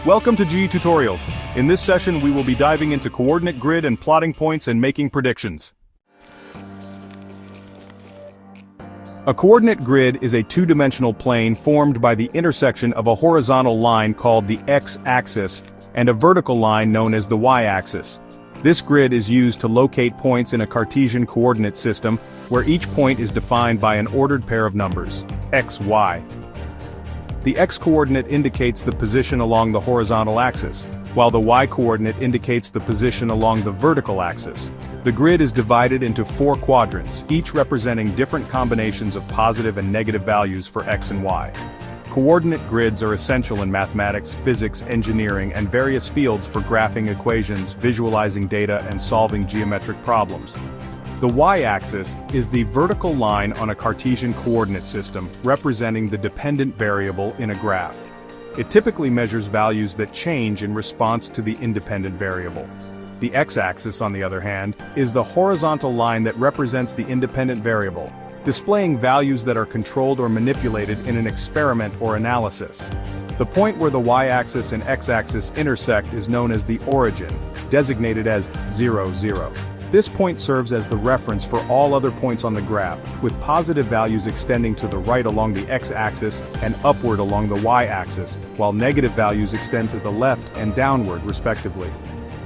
Welcome to GE Tutorials. In this session we will be diving into coordinate grid and plotting points and making predictions. A coordinate grid is a two-dimensional plane formed by the intersection of a horizontal line called the x-axis and a vertical line known as the y-axis. This grid is used to locate points in a Cartesian coordinate system, where each point is defined by an ordered pair of numbers, x, y. The x-coordinate indicates the position along the horizontal axis, while the y-coordinate indicates the position along the vertical axis. The grid is divided into 4 quadrants, each representing different combinations of positive and negative values for x and y. Coordinate grids are essential in mathematics, physics, engineering, and various fields for graphing equations, visualizing data, and solving geometric problems. The y-axis is the vertical line on a Cartesian coordinate system, representing the dependent variable in a graph. It typically measures values that change in response to the independent variable. The x-axis, on the other hand, is the horizontal line that represents the independent variable, displaying values that are controlled or manipulated in an experiment or analysis. The point where the y-axis and x-axis intersect is known as the origin, designated as 0, 0. This point serves as the reference for all other points on the graph, with positive values extending to the right along the x-axis and upward along the y-axis, while negative values extend to the left and downward respectively.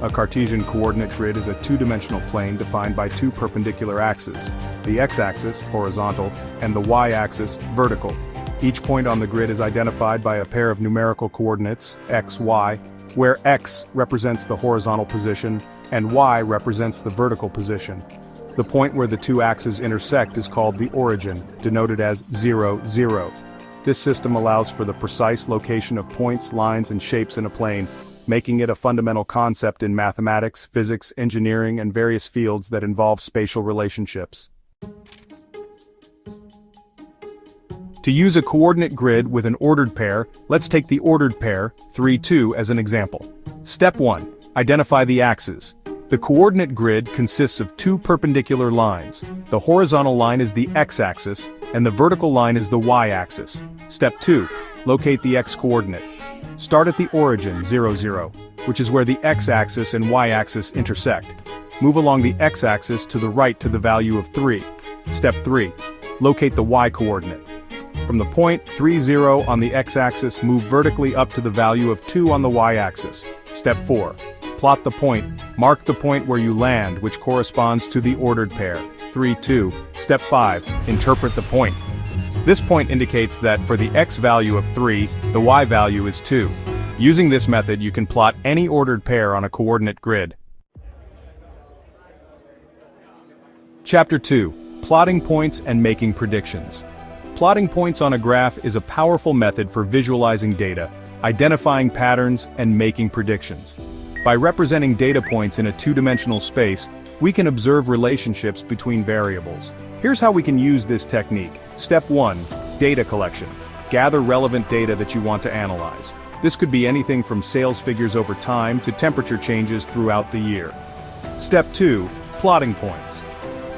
A Cartesian coordinate grid is a two-dimensional plane defined by 2 perpendicular axes, the x-axis, horizontal, and the y-axis, vertical. Each point on the grid is identified by a pair of numerical coordinates, x, y, where x represents the horizontal position and y represents the vertical position. The point where the 2 axes intersect is called the origin, denoted as 0, 0. This system allows for the precise location of points, lines, and shapes in a plane, making it a fundamental concept in mathematics, physics, engineering, and various fields that involve spatial relationships. To use a coordinate grid with an ordered pair, let's take the ordered pair, 3, 2, as an example. Step 1. Identify the axes. The coordinate grid consists of 2 perpendicular lines. The horizontal line is the x-axis, and the vertical line is the y-axis. Step 2. Locate the x-coordinate. Start at the origin, 0, 0, which is where the x-axis and y-axis intersect. Move along the x-axis to the right to the value of 3. Step 3. Locate the y-coordinate. From the point 3, 0 on the x-axis, move vertically up to the value of 2 on the y-axis. Step 4. Plot the point. Mark the point where you land, which corresponds to the ordered pair, 3, 2. Step 5. Interpret the point. This point indicates that for the x value of 3, the y value is 2. Using this method, you can plot any ordered pair on a coordinate grid. Chapter 2. Plotting points and making predictions. Plotting points on a graph is a powerful method for visualizing data, identifying patterns, and making predictions. By representing data points in a two-dimensional space, we can observe relationships between variables. Here's how we can use this technique. Step 1. Data collection. Gather relevant data that you want to analyze. This could be anything from sales figures over time to temperature changes throughout the year. Step 2. Plotting points.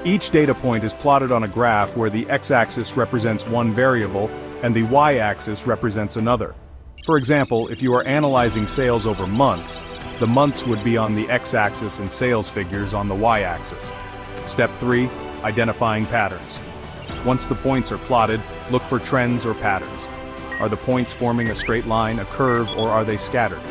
Each data point is plotted on a graph where the x-axis represents one variable and the y-axis represents another. For example, if you are analyzing sales over months, the months would be on the x-axis and sales figures on the y-axis. Step 3. Identifying patterns. Once the points are plotted, look for trends or patterns. Are the points forming a straight line, a curve, or are they scattered?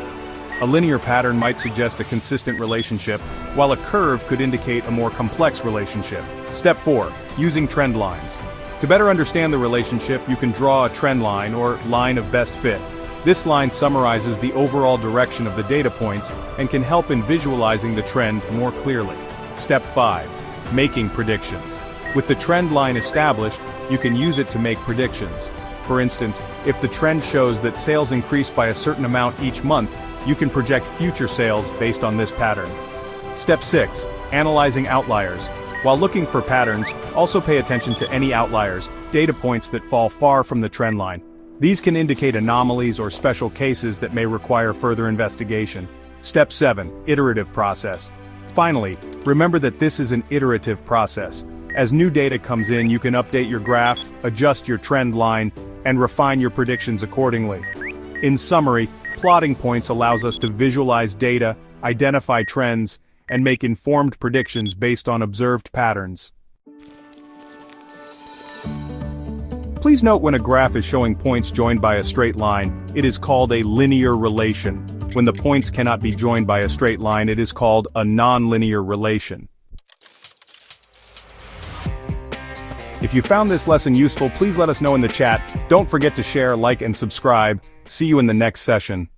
A linear pattern might suggest a consistent relationship, while a curve could indicate a more complex relationship. Step 4. Using trend lines. To better understand the relationship, you can draw a trend line or line of best fit. This line summarizes the overall direction of the data points and can help in visualizing the trend more clearly. Step 5. Making predictions. With the trend line established, you can use it to make predictions. For instance, if the trend shows that sales increase by a certain amount each month, you can project future sales based on this pattern. Step 6. Analyzing outliers. While looking for patterns, also pay attention to any outliers, data points that fall far from the trend line. These can indicate anomalies or special cases that may require further investigation. Step 7. Iterative process. Finally, remember that this is an iterative process. As new data comes in, you can update your graph, adjust your trend line, and refine your predictions accordingly. In summary, Plotting points allows us to visualize data, identify trends, and make informed predictions based on observed patterns. Please note when a graph is showing points joined by a straight line, it is called a linear relation. When the points cannot be joined by a straight line, it is called a nonlinear relation. If you found this lesson useful, please let us know in the chat. Don't forget to share, like, and subscribe. See you in the next session.